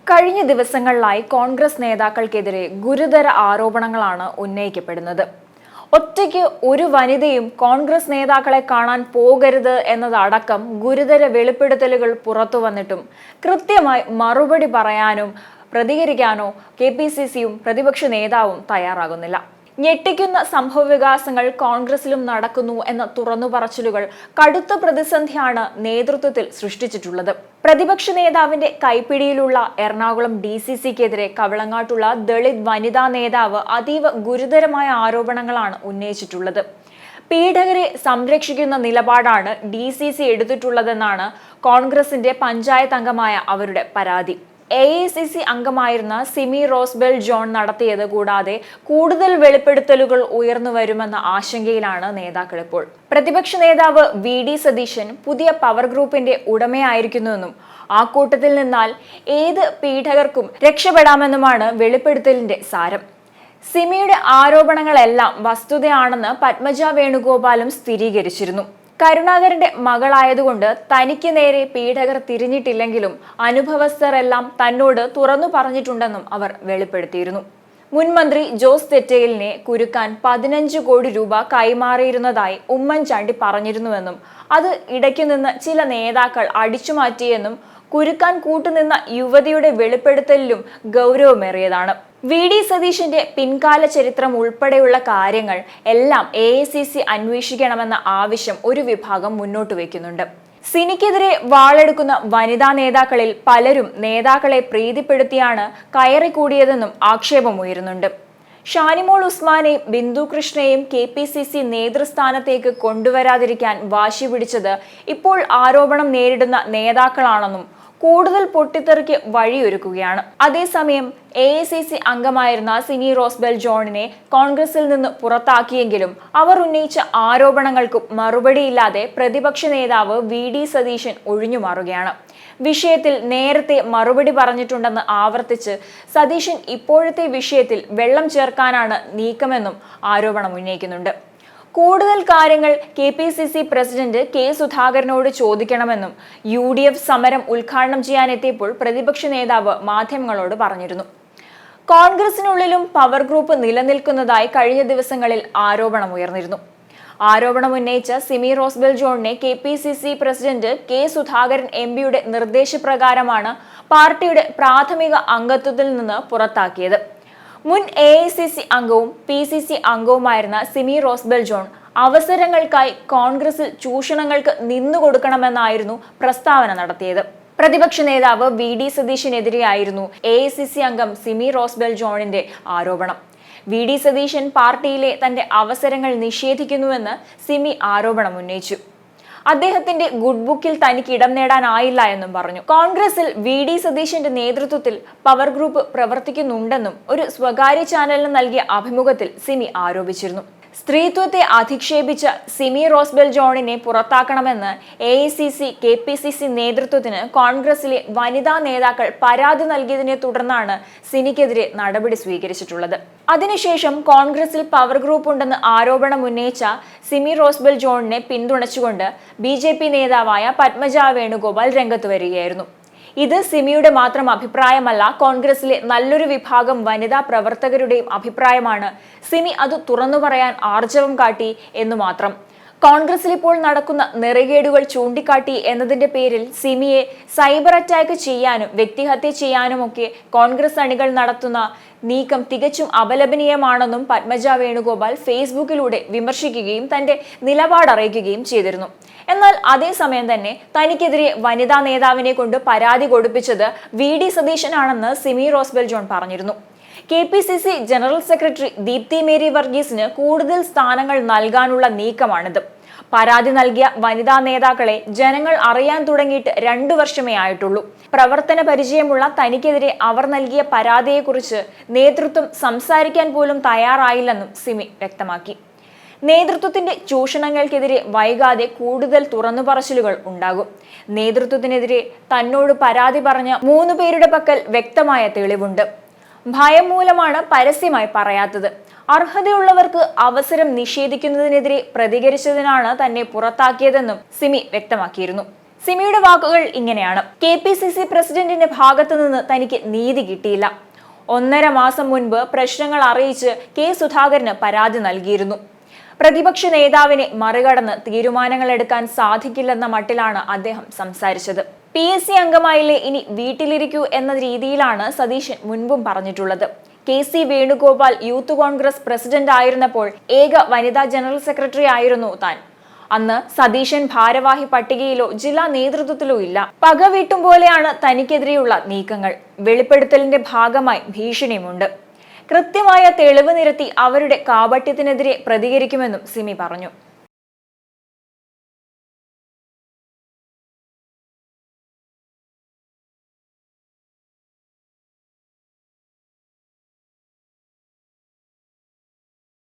കഴിഞ്ഞ ദിവസങ്ങളിലായി കോൺഗ്രസ് നേതാക്കൾക്കെതിരെ ഗുരുതര ആരോപണങ്ങളാണ് ഉന്നയിക്കപ്പെടുന്നത്. ഒറ്റയ്ക്ക് ഒരു വനിതയും കോൺഗ്രസ് നേതാക്കളെ കാണാൻ പോകരുത് എന്നതടക്കം ഗുരുതര വെളിപ്പെടുത്തലുകൾ പുറത്തു വന്നിട്ടും കൃത്യമായി മറുപടി പറയാനോ പ്രതികരിക്കാനോ KPCCയും പ്രതിപക്ഷ നേതാവും തയ്യാറാകുന്നില്ല. ഞെട്ടിക്കുന്ന സംഭവവികാസങ്ങൾ കോൺഗ്രസിലും നടക്കുന്നു എന്ന തുറന്നുപറച്ചിലുകൾ കടുത്ത പ്രതിസന്ധിയാണ് നേതൃത്വത്തിൽ സൃഷ്ടിച്ചിട്ടുള്ളത്. പ്രതിപക്ഷ നേതാവിന്റെ കൈപ്പിടിയിലുള്ള എറണാകുളം DCCക്കെതിരെ കവളങ്ങാട്ടുള്ള ദളിത് വനിതാ നേതാവ് അതീവ ഗുരുതരമായ ആരോപണങ്ങളാണ് ഉന്നയിച്ചിട്ടുള്ളത്. പീഡകരെ സംരക്ഷിക്കുന്ന നിലപാടാണ് DCC എടുത്തിട്ടുള്ളതെന്നാണ് കോൺഗ്രസിന്റെ പഞ്ചായത്ത് അംഗമായ അവരുടെ പരാതി. AICC അംഗമായിരുന്ന സിമി റോസ്ബെൽ ജോൺ നടത്തിയത് കൂടാതെ കൂടുതൽ വെളിപ്പെടുത്തലുകൾ ഉയർന്നു വരുമെന്ന ആശങ്കയിലാണ് നേതാക്കൾ ഇപ്പോൾ. പ്രതിപക്ഷ നേതാവ് VD സതീശൻ പുതിയ പവർ ഗ്രൂപ്പിന്റെ ഉടമയായിരിക്കുന്നുവെന്നും ആ കൂട്ടത്തിൽ നിന്നാൽ ഏത് പീഡകർക്കും രക്ഷപ്പെടാമെന്നുമാണ് വെളിപ്പെടുത്തലിന്റെ സാരം. സിമിയുടെ ആരോപണങ്ങളെല്ലാം വസ്തുതയാണെന്ന് പത്മജ വേണുഗോപാലും സ്ഥിരീകരിച്ചിരുന്നു. കരുണാകരന്റെ മകളായതുകൊണ്ട് തനിക്ക് നേരെ പീഡകർ തിരിഞ്ഞിട്ടില്ലെങ്കിലും അനുഭവസ്ഥരെല്ലാം തന്നോട് തുറന്നു പറഞ്ഞിട്ടുണ്ടെന്നും അവർ വെളിപ്പെടുത്തിയിരുന്നു. മുൻ മന്ത്രി ജോസ് തെറ്റയിലിനെ കുരുക്കാൻ 15 കോടി രൂപ കൈമാറിയിരുന്നതായി ഉമ്മൻചാണ്ടി പറഞ്ഞിരുന്നുവെന്നും അത് ഇടയ്ക്കുനിന്ന് ചില നേതാക്കൾ അടിച്ചുമാറ്റിയെന്നും കുരുക്കാൻ കൂട്ടുനിന്ന യുവതിയുടെ വെളിപ്പെടുത്തലിലും ഗൗരവമേറിയതാണ്. VD സതീശന്റെ പിൻകാല ചരിത്രം ഉൾപ്പെടെയുള്ള കാര്യങ്ങൾ എല്ലാം AICC അന്വേഷിക്കണമെന്ന ആവശ്യം ഒരു വിഭാഗം മുന്നോട്ട് വയ്ക്കുന്നുണ്ട്. സിനിക്കെതിരെ വാളെടുക്കുന്ന വനിതാ നേതാക്കളിൽ പലരും നേതാക്കളെ പ്രീതിപ്പെടുത്തിയാണ് കയറിക്കൂടിയതെന്നും ആക്ഷേപമുയരുന്നുണ്ട്. ഷാനിമോൾ ഉസ്മാനെയും ബിന്ദു കൃഷ്ണയെയും KPCC നേതൃസ്ഥാനത്തേക്ക് കൊണ്ടുവരാതിരിക്കാൻ വാശി പിടിച്ചത് ഇപ്പോൾ ആരോപണം നേരിടുന്ന നേതാക്കളാണെന്നും കൂടുതൽ പൊട്ടിത്തെറിക്ക് വഴിയൊരുക്കുകയാണ്. അതേസമയം AICC അംഗമായിരുന്ന സിമി റോസ്ബെൽ ജോണിനെ കോൺഗ്രസിൽ നിന്ന് പുറത്താക്കിയെങ്കിലും അവർ ഉന്നയിച്ച ആരോപണങ്ങൾക്കും മറുപടിയില്ലാതെ പ്രതിപക്ഷ നേതാവ് VD സതീശൻ ഒഴിഞ്ഞുമാറുകയാണ്. വിഷയത്തിൽ നേരത്തെ മറുപടി പറഞ്ഞിട്ടുണ്ടെന്ന് ആവർത്തിച്ച് സതീശൻ ഇപ്പോഴത്തെ വിഷയത്തിൽ വെള്ളം ചേർക്കാനാണ് നീക്കമെന്നും ആരോപണം ഉന്നയിക്കുന്നുണ്ട്. കൂടുതൽ കാര്യങ്ങൾ KPCC പ്രസിഡന്റ് K സുധാകരനോട് ചോദിക്കണമെന്നും UDF സമരം ഉദ്ഘാടനം ചെയ്യാനെത്തിയപ്പോൾ പ്രതിപക്ഷ നേതാവ് മാധ്യമങ്ങളോട് പറഞ്ഞിരുന്നു. കോൺഗ്രസിനുള്ളിലും പവർ ഗ്രൂപ്പ് നിലനിൽക്കുന്നതായി കഴിഞ്ഞ ദിവസങ്ങളിൽ ആരോപണം ഉയർന്നിരുന്നു. ആരോപണം ഉന്നയിച്ച സിമി റോസ്ബെൽ ജോണിനെ KPCC പ്രസിഡന്റ് K സുധാകരൻ MPയുടെ നിർദ്ദേശപ്രകാരമാണ് പാർട്ടിയുടെ പ്രാഥമിക അംഗത്വത്തിൽ നിന്ന് പുറത്താക്കിയത്. മുൻ AICC അംഗവും PCC അംഗവുമായിരുന്ന സിമി റോസ്ബെൽ ജോൺ അവസരങ്ങൾക്കായി കോൺഗ്രസിൽ ചൂഷണങ്ങൾക്ക് നിന്നുകൊടുക്കണമെന്നായിരുന്നു പ്രസ്താവന നടത്തിയത്. പ്രതിപക്ഷ നേതാവ് VD സതീശനെതിരെയായിരുന്നു AICC അംഗം സിമി റോസ്ബെൽ ജോണിന്റെ ആരോപണം. VD സതീശൻ പാർട്ടിയിലെ തന്റെ അവസരങ്ങൾ നിഷേധിക്കുന്നുവെന്ന് സിമി ആരോപണം ഉന്നയിച്ചു. അദ്ദേഹത്തിന്റെ ഗുഡ് ബുക്കിൽ തനിക്ക് ഇടം നേടാനായില്ല എന്നും പറഞ്ഞു. കോൺഗ്രസിൽ VD സതീശന്റെ നേതൃത്വത്തിൽ പവർ ഗ്രൂപ്പ് പ്രവർത്തിക്കുന്നുണ്ടെന്നും ഒരു സ്വകാര്യ ചാനലിന് നൽകിയ അഭിമുഖത്തിൽ സിമി ആരോപിച്ചിരുന്നു. സ്ത്രീത്വത്തെ അധിക്ഷേപിച്ച സിമി റോസ്ബെൽ ജോണിനെ പുറത്താക്കണമെന്ന് AICC KPCC നേതൃത്വത്തിന് കോൺഗ്രസിലെ വനിതാ നേതാക്കൾ പരാതി നൽകിയതിനെ തുടർന്നാണ് സിനിക്കെതിരെ നടപടി സ്വീകരിച്ചിട്ടുള്ളത്. അതിനുശേഷം കോൺഗ്രസിൽ പവർ ഗ്രൂപ്പ് ഉണ്ടെന്ന് ആരോപണം ഉന്നയിച്ച സിമി റോസ്ബെൽ ജോണിനെ പിന്തുണച്ചുകൊണ്ട് BJP നേതാവായ പത്മജ വേണുഗോപാൽ രംഗത്ത് വരികയായിരുന്നു. ഇത് സിമിയുടെ മാത്രം അഭിപ്രായമല്ല, കോൺഗ്രസിലെ നല്ലൊരു വിഭാഗം വനിതാ പ്രവർത്തകരുടെയും അഭിപ്രായമാണ്. സിമി അത് തുറന്നു പറയാൻ ആർജവം കാട്ടി എന്നു മാത്രം. കോൺഗ്രസിൽ ഇപ്പോൾ നടക്കുന്ന നെറികേടുകൾ ചൂണ്ടിക്കാട്ടി എന്നതിന്റെ പേരിൽ സിമിയെ സൈബർ അറ്റാക്ക് ചെയ്യാനും വ്യക്തിഹത്യ ചെയ്യാനുമൊക്കെ കോൺഗ്രസ് അണികൾ നടത്തുന്ന നീക്കം തികച്ചും അപലപനീയമാണെന്നും പത്മജ വേണുഗോപാൽ ഫേസ്ബുക്കിലൂടെ വിമർശിക്കുകയും തന്റെ നിലപാടറിയിക്കുകയും ചെയ്തിരുന്നു. എന്നാൽ അതേസമയം തന്നെ തനിക്കെതിരെ വനിതാ നേതാവിനെ കൊണ്ട് പരാതി കൊടുപ്പിച്ചത് VD സതീശനാണെന്ന് സിമി റോസ്ബെൽ ജോൺ പറഞ്ഞിരുന്നു. KPCC general secretary Deepthi Mary വർഗീസിന് കൂടുതൽ സ്ഥാനങ്ങൾ നൽകാനുള്ള നീക്കമാണിത്. പരാതി നൽകിയ വനിതാ നേതാക്കളെ ജനങ്ങൾ അറിയാൻ തുടങ്ങിയിട്ട് 2 വർഷമേ ആയിട്ടുള്ളൂ. പ്രവർത്തന പരിചയമുള്ള തനിക്കെതിരെ അവർ നൽകിയ പരാതിയെക്കുറിച്ച് നേതൃത്വം സംസാരിക്കാൻ പോലും തയ്യാറായില്ലെന്നും സിമി വ്യക്തമാക്കി. നേതൃത്വത്തിന്റെ ചൂഷണങ്ങൾക്കെതിരെ വൈകാതെ കൂടുതൽ തുറന്നുപറച്ചിലുകൾ ഉണ്ടാകും. നേതൃത്വത്തിനെതിരെ തന്നോട് പരാതി പറഞ്ഞ 3 പേരുടെ പക്കൽ വ്യക്തമായ തെളിവുണ്ട്. ഭയം മൂലമാണ് പരസ്യമായി പറയാത്തത്. അർഹതയുള്ളവർക്ക് അവസരം നിഷേധിക്കുന്നതിനെതിരെ പ്രതികരിച്ചതിനാണ് തന്നെ പുറത്താക്കിയതെന്നും സിമി വ്യക്തമാക്കിയിരുന്നു. സിമിയുടെ വാക്കുകൾ ഇങ്ങനെയാണ്: KPCC പ്രസിഡന്റിന്റെ ഭാഗത്തു നിന്ന് തനിക്ക് നീതി കിട്ടിയില്ല. 1.5 മാസം മുൻപ് പ്രശ്നങ്ങൾ അറിയിച്ച് കെ സുധാകരന് പരാതി നൽകിയിരുന്നു. പ്രതിപക്ഷ നേതാവിനെ മറികടന്ന് തീരുമാനങ്ങൾ എടുക്കാൻ സാധിക്കില്ലെന്ന മട്ടിലാണ് അദ്ദേഹം സംസാരിച്ചത്. PSC അംഗമായില്ലേ, ഇനി വീട്ടിലിരിക്കൂ എന്ന രീതിയിലാണ് സതീശൻ മുൻപും പറഞ്ഞിട്ടുള്ളത്. KC Venugopal youth Congress president ആയിരുന്നപ്പോൾ ഏക വനിതാ ജനറൽ സെക്രട്ടറി ആയിരുന്നു താൻ. അന്ന് സതീശൻ ഭാരവാഹി പട്ടികയിലോ ജില്ലാ നേതൃത്വത്തിലോ ഇല്ല. പകവീട്ടും പോലെയാണ് തനിക്കെതിരെയുള്ള നീക്കങ്ങൾ. വെളിപ്പെടുത്തലിന്റെ ഭാഗമായി ഭീഷണിയുമുണ്ട്. കൃത്യമായ തെളിവ് നിരത്തി അവരുടെ കാപട്യത്തിനെതിരെ പ്രതികരിക്കുമെന്നും സിമി പറഞ്ഞു.